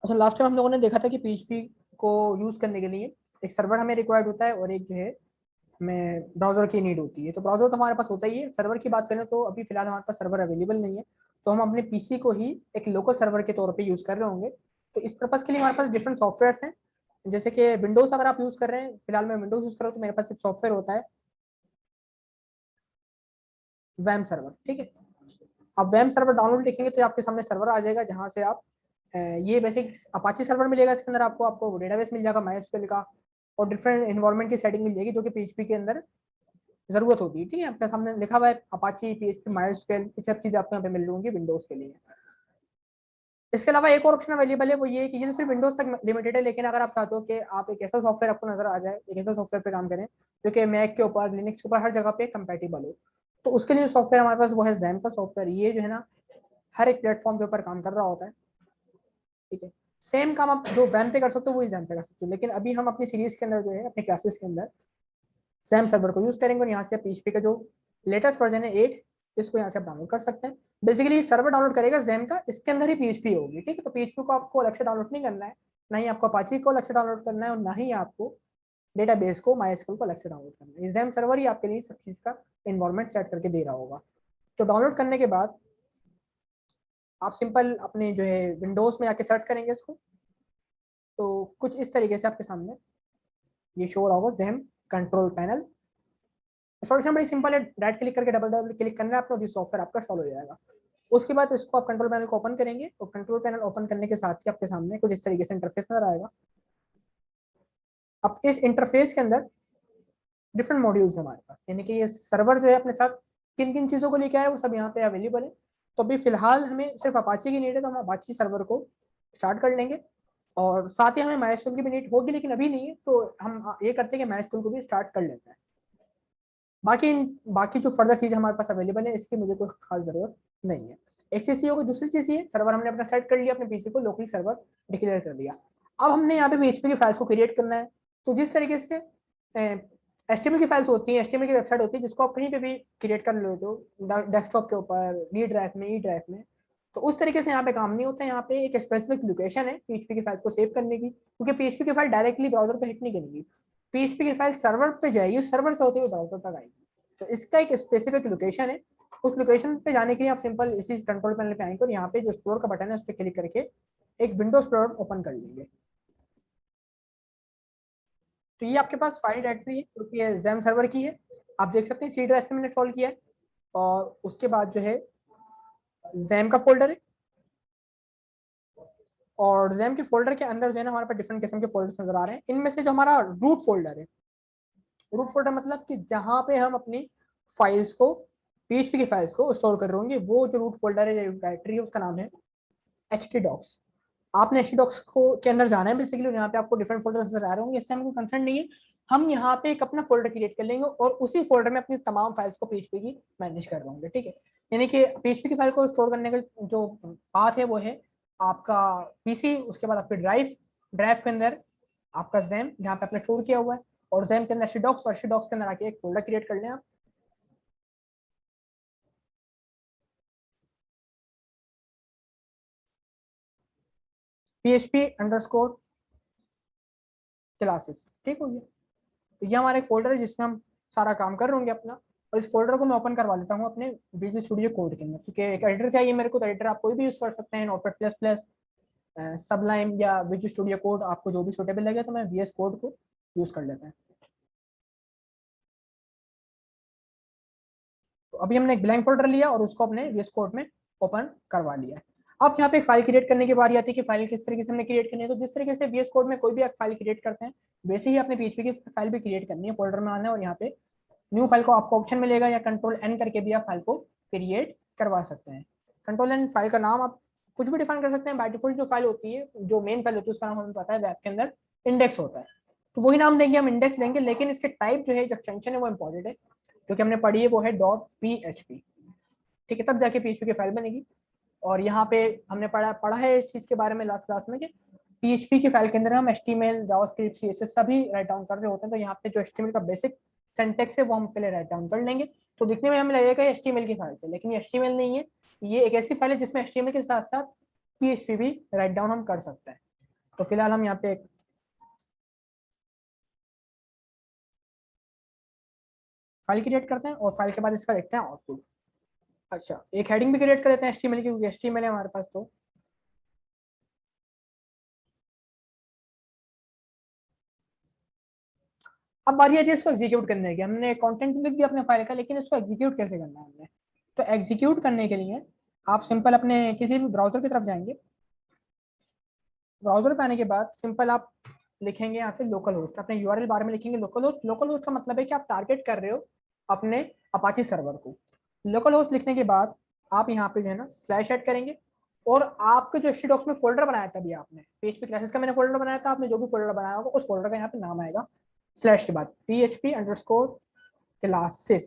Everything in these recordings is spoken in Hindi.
अच्छा, लास्ट टाइम हम लोगों ने देखा था कि पीएचपी को यूज करने के लिए एक सर्वर हमें रिक्वायर्ड होता है और एक जो है हमें ब्राउजर की नीड होती है। तो ब्राउजर तो हमारे पास होता ही है। सर्वर की बात करें तो अभी फिलहाल हमारे पास सर्वर अवेलेबल नहीं है, तो हम अपने पीसी को ही एक लोकल सर्वर के तौर पे यूज कर रहे होंगे। तो इस पर्पज के लिए हमारे पास डिफरेंट सॉफ्टवेयर हैं। जैसे कि विंडोज अगर आप यूज कर रहे हैं, फिलहाल मैं विंडोज यूज कर रहा हूँ, तो मेरे पास एक सॉफ्टवेयर होता है वैम सर्वर। ठीक है, आप वैम सर्वर डाउनलोड लिखेंगे तो आपके सामने सर्वर आ जाएगा, जहां से आप ये बेसिक अपाची सर्वर मिलेगा। इसके अंदर आपको आपको डेटाबेस मिल जाएगा माइस्क्यूएल का, और डिफरेंट इन्वायरमेंट की सेटिंग मिल जाएगी जो कि पीएचपी के अंदर जरूरत होती है। ठीक है, आपके सामने लिखा हुआ है अपाची, पीएचपी, माइस्क्यूएल, ये सब चीजें आपको यहाँ पे मिल होंगी विंडोज के लिए। इसके अलावा एक और ऑप्शन अवेलेबल है, वो ये कि ये तो सिर्फ विंडोज तक लिमिटेड है, लेकिन अगर आप चाहते हो कि आप एक ऐसा सॉफ्टवेयर आपको नजर आ जाए, एक ऐसा सॉफ्टवेयर पे काम करें जो कि मैक के ऊपर, लिनक्स के ऊपर, हर जगह पे कंपेटेबल हो, तो उसके लिए सॉफ्टवेयर हमारे पास वो है जैम का सॉफ्टवेयर। ये जो है ना हर एक प्लेटफॉर्म के ऊपर काम कर रहा होता है। ठीक है, सेम काम आप जो वैम पे कर सकते हो वो जैम पे कर सकते हो, लेकिन अभी हम अपनी सीरीज के अंदर जो है अपने क्लासेस के अंदर जैम सर्वर को यूज करेंगे, और यहाँ से पीएचपी का जो लेटेस्ट वर्जन है 8, इसको यहाँ से आप डाउनलोड कर सकते हैं। बेसिकली सर्वर डाउनलोड करेगा जैम का, इसके अंदर ही पीएचपी होगी। ठीक है, तो पीएचपी को आपको अलग से डाउनलोड नहीं करना है, ना ही आपको अपाची को अलग से डाउनलोड करना है, और ना ही आपको डेटाबेस को माइस्क्यूएल को अलग से डाउनलोड करना है। जैम सर्वर ही आपके लिए सब चीज का इन्वायरमेंट सेट करके दे रहा होगा। तो डाउनलोड करने के बाद आप सिंपल अपने जो है विंडोज में आके सर्च करेंगे इसको, तो कुछ इस तरीके से आपके सामने ये शो हो रहा होगा, जैम कंट्रोल पैनल। सॉल्यूशन बड़ी सिंपल है, राइट क्लिक करके डबल डबल क्लिक करना है आपको, ये सॉफ्टवेयर आपका सॉल्व हो जाएगा। उसके बाद इसको आप कंट्रोल पैनल को ओपन करेंगे, और कंट्रोल पैनल ओपन करने के साथ ही आपके सामने कुछ इस तरीके से इंटरफेस नजर आएगा। अब इस इंटरफेस के अंदर डिफरेंट मॉड्यूल्स है हमारे पास, यानी कि ये सर्वर जो है अपने साथ किन किन चीज़ों को लेके आया वो सब यहाँ पे अवेलेबल है। तो अभी फिलहाल हमें सिर्फ अपाची की नीड है, तो हम अपाची सर्वर को स्टार्ट कर लेंगे, और साथ ही हमें माइस्क्यूएल की भी नीड होगी, लेकिन अभी नहीं है, तो हम ये करते हैं कि माइस्क्यूएल को भी स्टार्ट कर लेते हैं। बाकी बाकी जो फर्दर चीज़ हमारे पास अवेलेबल है, इसकी मुझे कोई खास जरूरत नहीं है। एक चीज़ ये होगी, दूसरी चीज़ ये, सर्वर हमने अपना सेट कर लिया, अपने पीसी को लोकली सर्वर डिक्लेयर कर दिया। अब हमने यहाँ पे पीएचपी की फाइल्स को क्रिएट करना है। तो जिस तरीके से एचटीएमएल की फाइल्स होती हैं, एचटीएमएल की वेबसाइट होती है, जिसको आप कहीं पे भी क्रिएट कर लेते हो, डेस्कटॉप के ऊपर, डी ड्राइव में, ई ड्राइव में, तो उस तरीके से यहाँ पे काम नहीं होता है। यहाँ पे एक स्पेसिफिक लोकेशन है पीएचपी की फाइल को सेव करने की, क्योंकि पीएचपी की फाइल डायरेक्टली ब्राउजर पे हिट नहीं करेगी, पीएचपी की फाइल सर्वर पे जाएगी, सर्वर से होते हुए ब्राउजर तक आएगी। तो इसका एक स्पेसिफिक लोकेशन है। उस लोकेशन पे जाने के लिए आप सिंपल इसी कंट्रोल पैनल पे आएंगे, और यहाँ पे जो एक्सप्लोर का बटन है उस पर क्लिक करके एक विंडो एक्सप्लोरर ओपन कर लेंगे। तो ये आपके पास फाइल डायरेक्टरी है जो कि जैम सर्वर की है। आप देख सकते हैं सी ड्राइव में मैंने इंस्टॉल किया है, और उसके बाद जो है जैम का फोल्डर है, और जैम के फोल्डर के अंदर जो है ना हमारे पास डिफरेंट किस्म के फोल्डर्स नजर आ रहे हैं। इनमें से जो हमारा रूट फोल्डर है, रूट फोल्डर मतलब कि जहाँ पे हम अपनी फाइल्स को, पीएचपी की फाइल्स को स्टोर कर रहे होंगे, वो जो रूट फोल्डर है, डायरेक्टरी है, उसका नाम है htdocs। आपने htdocs को के अंदर जाना है बेसिकली, यहाँ पे आपको डिफरेंट फोल्डर नजर आ रहे होंगे, इससे हमें कोई कंसर्न नहीं है। हम यहाँ पे एक अपना फोल्डर क्रिएट कर लेंगे, और उसी फोल्डर में अपनी तमाम फाइल्स को पीएचपी की मैनेज कर रहे होंगे। ठीक है, यानी कि पीएचपी की फाइल को स्टोर करने का जो पाथ है वो है आपका पीसी, उसके बाद आपके ड्राइव, ड्राइव के अंदर आपका जैम जहाँ पे आपने स्टोर किया हुआ है, और जैम के अंदर htdocs, और htdocs के अंदर आके एक फोल्डर क्रिएट कर लें आप। php_क्लासेस। ठीक हो गया, तो ये हमारा एक फोल्डर है जिसमें हम सारा काम कर रहे होंगे अपना। और इस फोल्डर को मैं ओपन करवा लेता हूँ अपने विजुअल स्टूडियो कोड के अंदर, क्योंकि एक एडिटर चाहिए मेरे को। तो एडिटर आप कोई भी यूज कर सकते हैं, नोटपैड प्लस प्लस, सबलाइम, या विजुअल स्टूडियो कोड, आपको जो भी सूटेबल लगे। तो मैं वीएस कोड को यूज कर लेता है। तो अभी हमने एक ब्लैंक फोल्डर लिया और उसको अपने वीएस कोड में ओपन करवा लिया है। अब यहाँ पे एक फाइल क्रिएट करने की बारी आती है कि फाइल किस तरीके से हमें क्रिएट करनी है। तो जिस तरीके से वीएस कोड में कोई भी एक फाइल क्रिएट करते हैं, वैसे ही अपने पीएचपी की फाइल भी क्रिएट करनी है, फोल्डर में आना है, और यहाँ पे न्यू फाइल को आपको ऑप्शन मिलेगा, या कंट्रोल एन करके भी आप फाइल को क्रिएट करवा सकते हैं। कंट्रोल एन फाइल का नाम आप कुछ भी डिफाइन कर सकते हैं। बाय डिफॉल्ट जो फाइल होती है, जो मेन फाइल होती है, उसका नाम हमें पता है वेब के अंदर इंडेक्स होता है, तो वही नाम देंगे, हम इंडेक्स देंगे। लेकिन इसके टाइप जो है, जो एक्सटेंशन है, वो इंपॉर्टेंट है, जो कि हमने पढ़ी है, वो है .php। ठीक है, तब जाके पीएचपी की फाइल बनेगी। और यहाँ पे हमने पढ़ा पढ़ा है इस चीज के बारे में लास्ट क्लास में, कि पीएचपी की फाइल के अंदर हम एचटीएमएल, जावास्क्रिप्ट, सीएसएस सभी राइट डाउन कर रहे होते हैं। तो यहाँ पे जो एचटीएमएल का बेसिक सिंटेक्स है वो हम पहले राइट डाउन कर लेंगे। तो दिखने में हमें लगेगा एचटीएमएल की फाइल से, लेकिन ये एचटीएमएल नहीं है। ये एक ऐसी फाइल है जिसमें एचटीएमएल के साथ साथ पीएचपी भी राइट डाउन हम कर सकते हैं। तो फिलहाल हम यहाँ पे फाइल क्रिएट करते हैं और फाइल के बाद इसका देखते हैं आउटपुट। अच्छा, एक हेडिंग भी क्रिएट कर लेते हैं एचटीएमएल की, क्योंकि एचटीएमएल है हमारे पास। तो अब बारी आती है इसको एग्जीक्यूट करने की। हमने कंटेंट लिख दिया अपने फाइल का, लेकिन इसको एग्जीक्यूट कैसे करना है हमने। तो एग्जीक्यूट करने के लिए आप सिंपल अपने किसी भी ब्राउजर की तरफ जाएंगे। ब्राउजर पे आने के बाद सिंपल आप लिखेंगे यहाँ पे लोकल होस्ट, अपने यूआरएल बार में लिखेंगे लोकल होस्ट। लोकल होस्ट का मतलब है कि आप टारगेट कर रहे हो अपने अपाची सर्वर को। लोकल होस्ट लिखने के बाद आप यहाँ पे जो है ना स्लैश ऐड करेंगे, और आपके जो एचटीडॉक्स में फोल्डर बनाया था अभी आपने, पीएचपी क्लासेस का मैंने फोल्डर बनाया था, आपने जो भी फोल्डर बनाया होगा उस फोल्डर का यहाँ पे नाम आएगा स्लैश के बाद php_classes।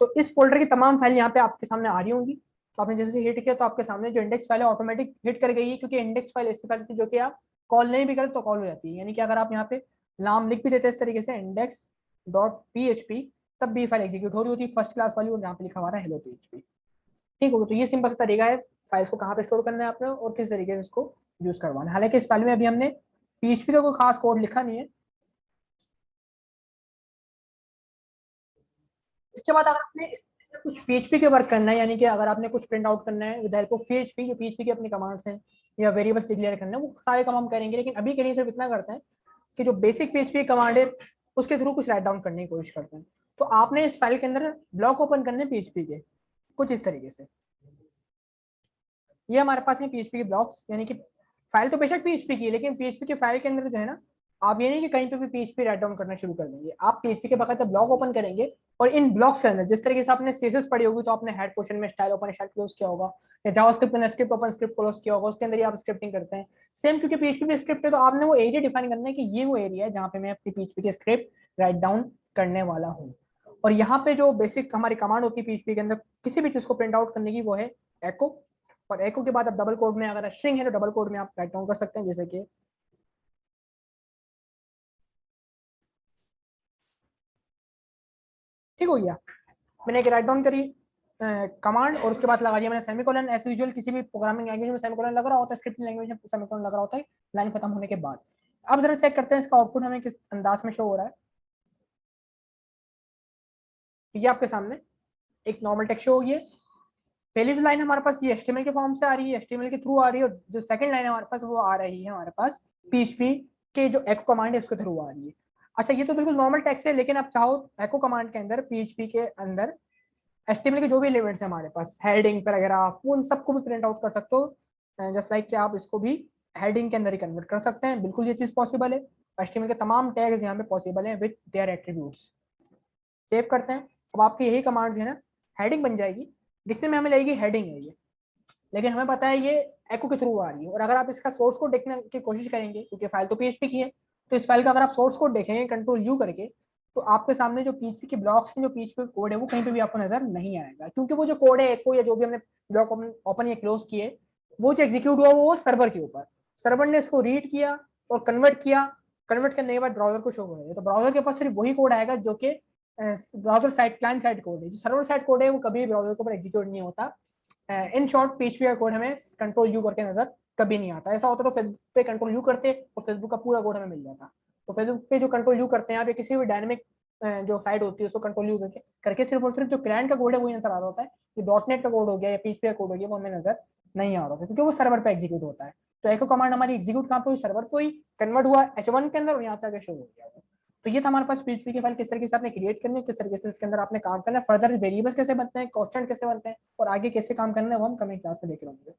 तो इस फोल्डर की तमाम फाइल यहाँ पे आपके सामने आ रही होंगी। तो आपने जैसे हिट किया तो आपके सामने जो इंडेक्स फाइल है ऑटोमेटिक हिट कर गई है, क्योंकि इंडेक्स फाइल ऐसी फाइल थी जो कि आप कॉल नहीं भी करें तो कॉल हो जाती है। यानी कि अगर आप यहाँ पे नाम लिख भी देते हैं इस तरीके से इंडेक्स डॉट php, तब भी फाइल एग्जीक्यूट हो रही होती है फर्स्ट क्लास वाली, और यहाँ पे लिखा हमारा हेलो php। ठीक होगा। तो ये सिंपल सा तरीका है फाइल्स को कहाँ पे स्टोर करना है आपने और किस तरीके से इसको यूज करवाना है। हालांकि इस फाइल में अभी हमने php का कोई खास कोड लिखा नहीं है। इसके बाद अगर आपने कुछ पीएचपी के वर्क करना है, यानी कि अगर आपने कुछ प्रिंट आउट करना है विद हेल्प ऑफ पीएचपी, जो पीएचपी की अपनी कमांड्स हैं या वेरिएबल्स डिक्लेयर करना है, वो सारे काम हम करेंगे। लेकिन अभी के लिए सिर्फ इतना करते हैं कि जो बेसिक पीएचपी कमांड है उसके थ्रू कुछ राइट डाउन करने की कोशिश करते हैं। तो आपने इस फाइल के अंदर ब्लॉक ओपन करने पीएचपी के कुछ इस तरीके से। ये हमारे पास है पीएचपी के ब्लॉक्स, यानी कि फाइल तो बेशक पीएचपी की है, लेकिन पीएचपी के फाइल के अंदर जो है ना, आप ये नहीं कि कहीं पे भी पीएचपी राइट डाउन करना शुरू कर देंगे। आप पीएचपी के बकायदा ब्लॉक ओपन करेंगे, और इन ब्लॉक्स के अंदर जिस तरीके से आपने सीएसएस पढ़ी होगी, तो आपने हेड पोर्शन में स्टाइल ओपन स्टाइल क्लोज किया होगा, या जावास्क्रिप्ट में स्क्रिप्ट ओपन स्क्रिप्ट क्लोज किया होगा, उसके अंदर ही आप स्क्रिप्टिंग करते हैं सेम। क्योंकि पीएचपी में स्क्रिप्ट है तो आपने वो एरिया डिफाइन करना है कि ये वो एरिया है जहाँ पे मैं अपनी पीएचपी के स्क्रिप्ट राइट डाउन करने वाला हूँ। और यहाँ पे जो बेसिक हमारी कमांड होती है पीएचपी के अंदर किसी भी चीज को प्रिंट आउट करने की, वो है एको। और एको के बाद आप डबल कोड में, अगर स्ट्रिंग है तो डबल कोड में आप राइट डाउन कर सकते हैं, जैसे कि ठीक हो गया। मैंने एक राइट डाउन करी कमांड, और उसके बाद लगा दिया मैंने सेमीकोलन। एज यूजुअल किसी भी प्रोग्रामिंग लैंग्वेज में सेमीकोलन लग रहा होता है, स्क्रिप्टिंग लैंग्वेज में सेमीकोलन लग रहा होता है लाइन खत्म होने के बाद। अब जरा चेक करते हैं इसका आउटपुट हमें किस अंदाज में शो हो रहा है। ये आपके सामने एक नॉर्मल टेक्स्ट शो हो गया। पहली जो लाइन हमारे पास ये एचटीएमएल के फॉर्म से आ रही है, एचटीएमएल के थ्रू आ रही है, और जो सेकंड लाइन हमारे पास वो आ रही है हमारे पास पीएचपी के जो एको कमांड है उसके थ्रू आ रही है। अच्छा, ये तो बिल्कुल नॉर्मल टेक्स्ट है, लेकिन आप चाहो एको कमांड के अंदर पीएचपी के अंदर एचटीएमएल के जो भी एलिमेंट्स है हमारे पास, हेडिंग पैराग्राफ, उन सबको भी प्रिंट आउट कर सकते हो। जस्ट लाइक कि आप इसको भी हेडिंग के अंदर ही कन्वर्ट कर सकते हैं। बिल्कुल ये चीज पॉसिबल है। एचटीएमएल के तमाम टैग्स यहाँ पे पॉसिबल है विद देयर एट्रीब्यूट्स। सेव करते हैं। अब आपकी यही कमांड जो है ना हेडिंग बन जाएगी। दिखने में हमें लगेगी हेडिंग है ये, लेकिन हमें पता है ये एको के थ्रू आ रही है। और अगर आप इसका सोर्स कोड देखने की कोशिश करेंगे, क्योंकि फाइल तो पीएचपी की है, तो इस फाइल का अगर आप सोर्स कोड देखेंगे कंट्रोल यू करके, तो आपके सामने जो पीएचपी के ब्लॉक्स हैं, जो पीएचपी कोड है, वो कहीं पे भी आपको नजर नहीं आएगा। क्योंकि वो जो कोड है एको या जो भी हमने ब्लॉक ओपन या क्लोज किए, वो जो एग्जीक्यूट हुआ वो सर्वर के ऊपर, सर्वर ने इसको रीड किया और कन्वर्ट किया। कन्वर्ट करने के बाद ब्राउजर को शो करेगा, तो ब्राउजर के पास सिर्फ वही कोड आएगा जो कि browser side client side code है। जो सर्वर साइड कोड है वो कभी ब्राउजर के ऊपर एग्जीक्यूट नहीं होता। इन शॉर्ट पीएचपी का कोड हमें कंट्रोल यू करके नजर कभी नहीं आता। ऐसा होता तो फेसबुक पे कंट्रोल यू करते और फेसबुक का पूरा कोड हमें मिल जाता। तो फेसबुक पे जो कंट्रोल यू करते हैं आप, किसी भी डायनेमिक जो साइट होती है उसको कंट्रोल यू करके करके सिर्फ और सिर्फ जो क्लाइंट का कोड है वही नजर आ रहा होता है। जो डॉटनेट का कोड हो गया या पीएचपी का कोड हो गया वो हमें नजर नहीं आ रहा होता, क्योंकि वो सर्वर पे एग्जीक्यूट होता है। तो एको कमांड हमारी एग्जीक्यूट कहाँ पे हुई, सर्वर पे ही कन्वर्ट हुआ H1 के अंदर, और यहाँ पे आगे शो हो गया। तो ये था हमारे पास पीएचपी की फाइल किस तरीके से आपने क्रिएट करनी है, किस तरीके से इसके अंदर आपने काम करना है, फर्दर वेरिएबल्स कैसे बनते हैं, कॉन्स्टेंट कैसे बनते हैं, और आगे कैसे काम करना है, वो हम कमिंग क्लास में देख रहे होंगे।